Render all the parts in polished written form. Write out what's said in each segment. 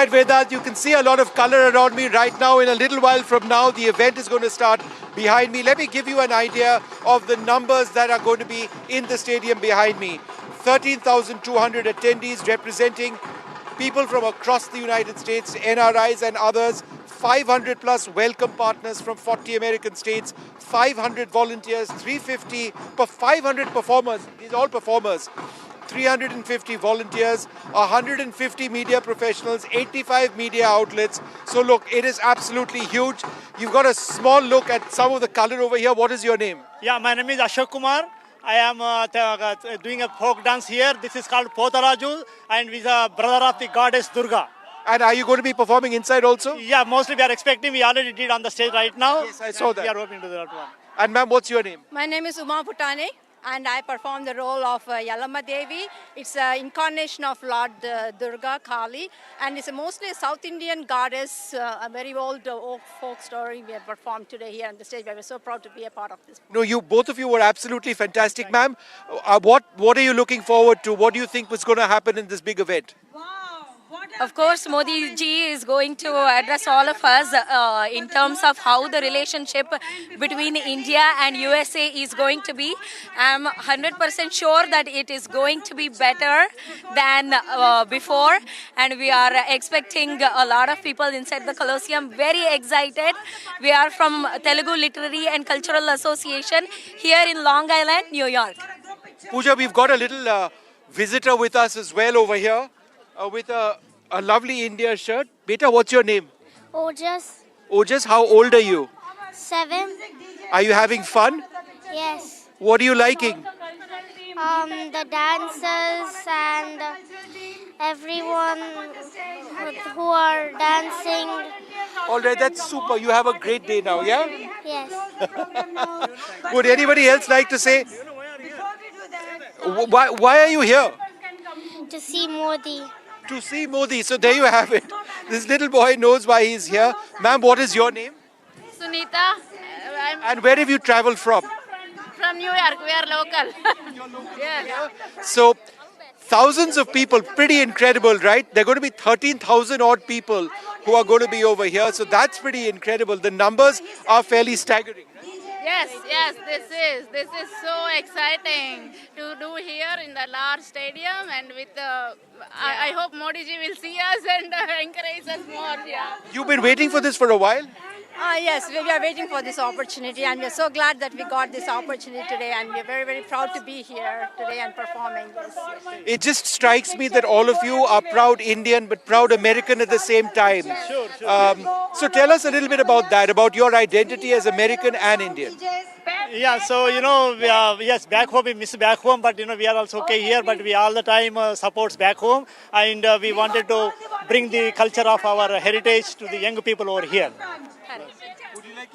Right, Vedant, you can see a lot of color around me right now. In a little while from now, the event is going to start behind me. Let me give you an idea of the numbers that are going to be in the stadium behind me. 13,200 attendees representing people from across the United States, NRIs and others, 500 plus welcome partners from 40 American states, 500 volunteers, 350, 500 performers, these are all performers, 350 volunteers, 150 media professionals, 85 media outlets. So look, it is absolutely huge. You've got a small look at some of the color over here. What is your name? Yeah, my name is Ashok Kumar. I am doing a folk dance here. This is called Potaraju, and we are brother of the goddess Durga. And are you going to be performing inside also? Yeah, mostly we are expecting. We already did on the stage right now. Yes, I saw that. We are hoping to do that one. And ma'am, what's your name? My name is Uma Putane, and I perform the role of Yalama Devi. It's an incarnation of Lord Durga Kali, and it's mostly a South Indian goddess, a very old folk story we have performed today here on the stage. We are so proud to be a part of this. No, both of you were absolutely fantastic, ma'am. What are you looking forward to? What do you think was going to happen in this big event? Of course, Modi ji is going to address all of us in terms of how the relationship between India and USA is going to be. I'm 100% sure that it is going to be better than before, and we are expecting a lot of people inside the Colosseum. Very excited. We are from Telugu Literary and Cultural Association here in Long Island, New York. Pooja, we've got a little visitor with us as well over here with a lovely India shirt. Beta, what's your name? Ojas. Ojas, how old are you? 7. Are you having fun? Yes. What are you liking? The dancers and everyone who are dancing. All right, that's super. You have a great day now, yeah? Yes. Would anybody else like to say? Why are you here? To see Modi. To see Modi. So there you have it. This little boy knows why he's here. Ma'am, what is your name? Sunita. I'm And where have you traveled from? from New York. We are local. Yeah. So thousands of people, pretty incredible, right? There are going to be 13,000 odd people who are going to be over here. So that's pretty incredible. The numbers are fairly staggering. Yes. This is so exciting to do here in the large stadium, and with I hope Modi ji will see us and encourage us more. Yeah. You've been waiting for this for a while? Yes, we are waiting for this opportunity, and we are so glad that we got this opportunity today, and we are very, very proud to be here today and performing this. It just strikes me that all of you are proud Indian but proud American at the same time. Sure. So tell us a little bit about that, about your identity as American and Indian. Yeah, so we are, yes, back home we miss back home, but we are also okay here. But we all the time supports back home, and we wanted to bring the culture of our heritage to the young people over here.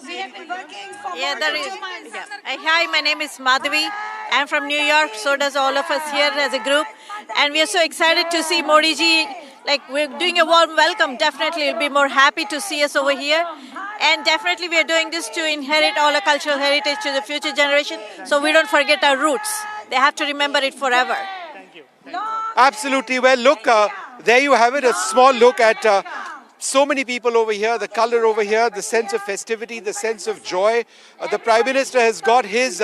Yeah, there is. Yeah. Hi, my name is Madhavi. I'm from New York. So does all of us here as a group, and we are so excited to see Modi ji. Like, we're doing a warm welcome. Definitely, you'll be more happy to see us over here, and definitely we are doing this to inherit all our cultural heritage to the future generation, so we don't forget our roots. They have to remember it forever. Thank you. Absolutely. Well, look, there you have it, a small look at so many people over here, the color over here, the sense of festivity, the sense of joy. The Prime Minister has got his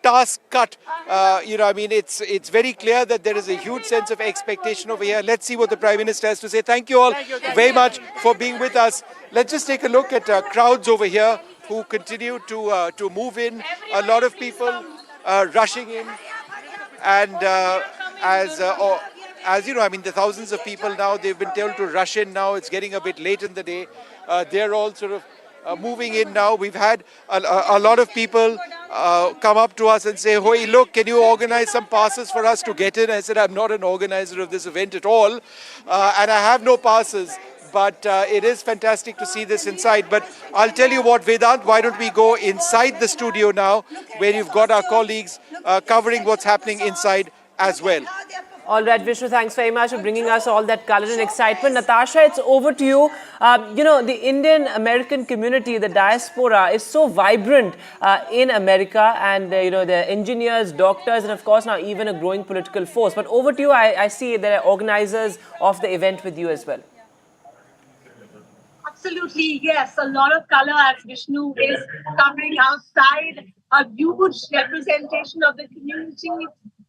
task cut. It's very clear that there is a huge sense of expectation over here. Let's see what the Prime Minister has to say. Thank you all very much for being with us. Let's just take a look at crowds over here who continue to move in. A lot of people rushing in, and as you know, the thousands of people now, they've been told to rush in now. It's getting a bit late in the day. They're all sort of moving in now. We've had a lot of people come up to us and say, "Hey, look, can you organize some passes for us to get in?" I said, "I'm not an organizer of this event at all, and I have no passes." But it is fantastic to see this inside. But I'll tell you what, Vedant, why don't we go inside the studio now, where you've got our colleagues covering what's happening inside as well. All right, Vishnu, thanks very much for bringing us all that color and excitement. Natasha, it's over to you. The Indian-American community, the diaspora, is so vibrant in America, and, the engineers, doctors, and of course now even a growing political force. But over to you, I see there are organizers of the event with you as well. Absolutely, yes. A lot of color as Vishnu is covering outside, a huge representation of the community.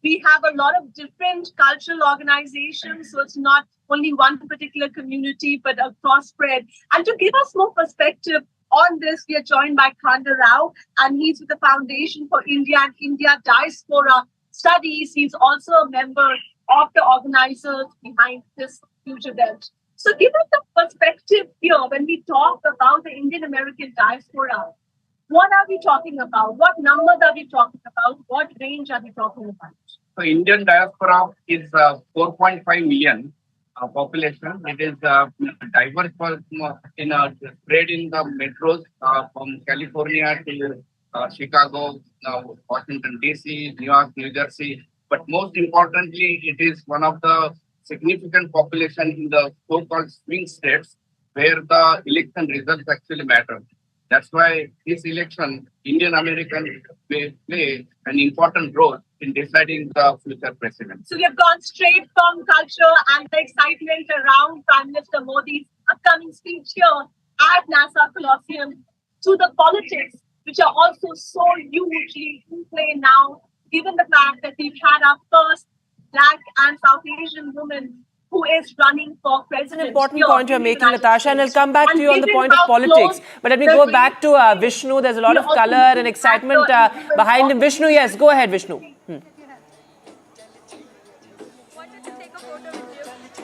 We have a lot of different cultural organizations, so it's not only one particular community, but a cross-spread. And to give us more perspective on this, we are joined by Khanda Rao, and he's with the Foundation for India and India Diaspora Studies. He's also a member of the organizers behind this huge event. So give us the perspective here when we talk about the Indian American diaspora. What are we talking about? What numbers are we talking about? What range are we talking about? So Indian diaspora is 4.5 million population. It is diverse spread in the metros from California to Chicago, Washington DC, New York, New Jersey. But most importantly, it is one of the significant population in the so-called swing states where the election results actually matter. That's why this election, Indian American will play an important role in deciding the future president. So we have gone straight from culture and the excitement around Prime Minister Modi's upcoming speech here at NASA Colosseum to the politics, which are also so hugely in play now, given the fact that we've had our first Black and South Asian woman who is running for president. An important point you're making, Natasha, and I'll come back to you on the point of politics. But let me go back to Vishnu. There's a lot of color and excitement behind him. Vishnu, yes, go ahead, Vishnu.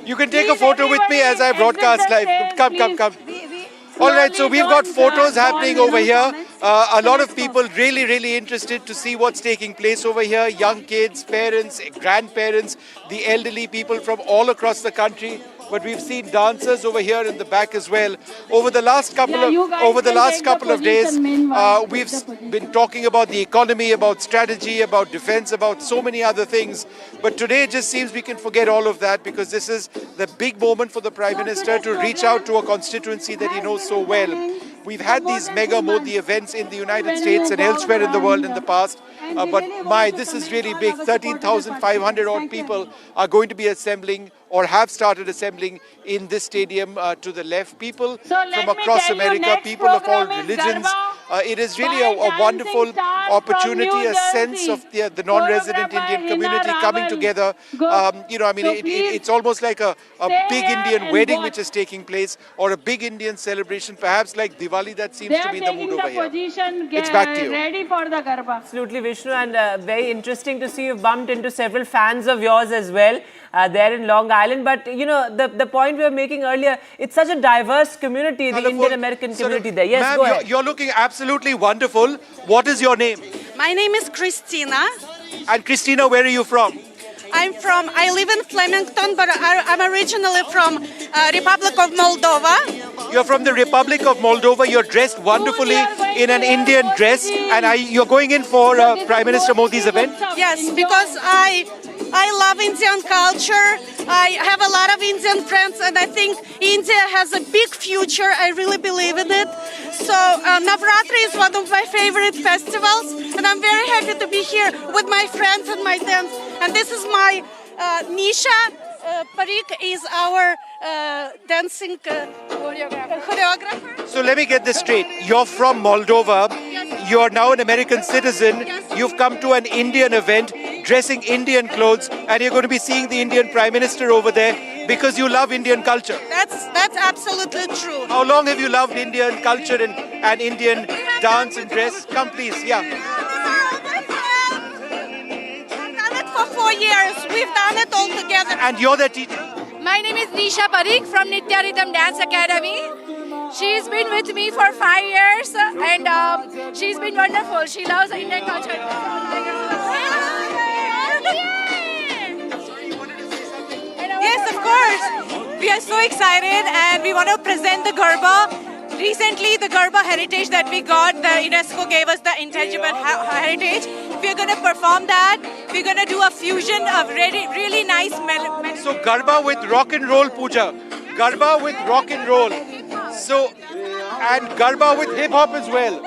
You can take a photo with me as I broadcast live. Come. All right, so we've got photos happening over here. A lot of people really interested to see what's taking place over here. Young kids, parents, grandparents, the elderly people from all across the country. But we've seen dancers over here in the back as well. Over the last couple of days, we've been talking about the economy, about strategy, about defense, about so many other things. But today it just seems we can forget all of that because this is the big moment for the Prime Minister to reach out to a constituency that he knows so well. We've had these mega Modi events in the United States and elsewhere in the world in the past. But this is really big. 13,500 odd people are going to be assembling or have started assembling in this stadium to the left. People from across America, people of all religions. It is really a wonderful opportunity, a sense of the non-resident Indian community coming together. It's almost like a big Indian wedding which is taking place, or a big Indian celebration, perhaps like Diwali. That seems to be the mood over here. It's back to you. Ready for the Garba. Absolutely, Vishnu, and very interesting to see you've bumped into several fans of yours as well there in Long Island. But you know, the point we were making earlier, it's such a diverse community, the Indian American community there. Yes, go ahead. You're looking absolutely wonderful. What is your name? My name is Christina. And Christina, where are you from? I live in Flemington, but I'm originally from Republic of Moldova. You're from the Republic of Moldova. You're dressed wonderfully in an Indian dress, and you're going in for Prime Minister Modi's event? Yes, because I love Indian culture. I have a lot of Indian friends, and I think India has a big future. I really believe in it. So Navratri is one of my favorite festivals, and I'm very happy to be here with my friends and my dance. And this is my Nisha Parikh is our dancing choreographer. So let me get this straight. You're from Moldova. Yes. You're now an American citizen. Yes. You've come to an Indian event, dressing Indian clothes, and you're going to be seeing the Indian Prime Minister over there because you love Indian culture. That's absolutely true. How long have you loved Indian culture and Indian dance and dress? Come please, yeah. For 4 years, we've done it all together. And you're the teacher? My name is Nisha Parikh from Nitya Rhythm Dance Academy. She's been with me for 5 years and she's been wonderful. She loves Indian culture. Yes, of course. We are so excited and we want to present the Garba. Recently, the Garba heritage that we got, the UNESCO gave us the intangible heritage. We're going to perform that. We're going to do a fusion of really nice melody. So Garba with rock and roll, Pooja. Garba with rock and roll. So, and Garba with hip hop as well.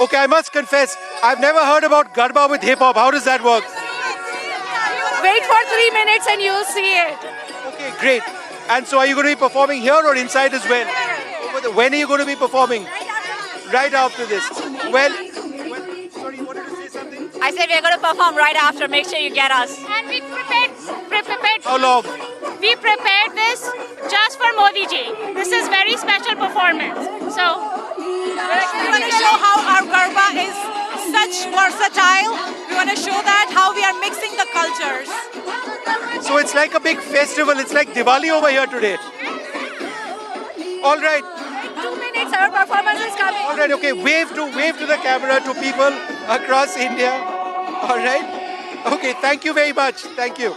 Okay, I must confess, I've never heard about Garba with hip hop. How does that work? Wait for 3 minutes and you'll see it. Okay, great. And so are you going to be performing here or inside as well? When are you going to be performing? Right after this. Well, sorry, you wanted to say something? I said we're going to perform right after. Make sure you get us. And we prepared. How long? We prepared this just for Modi ji. This is very special performance. So we want to show how our Garba is such versatile. We want to show that how we are mixing the cultures. So it's like a big festival. It's like Diwali over here today. All right. 2 minutes, our performance is coming. All right, okay. Wave to the camera to people across India. All right. Okay, thank you very much. Thank you.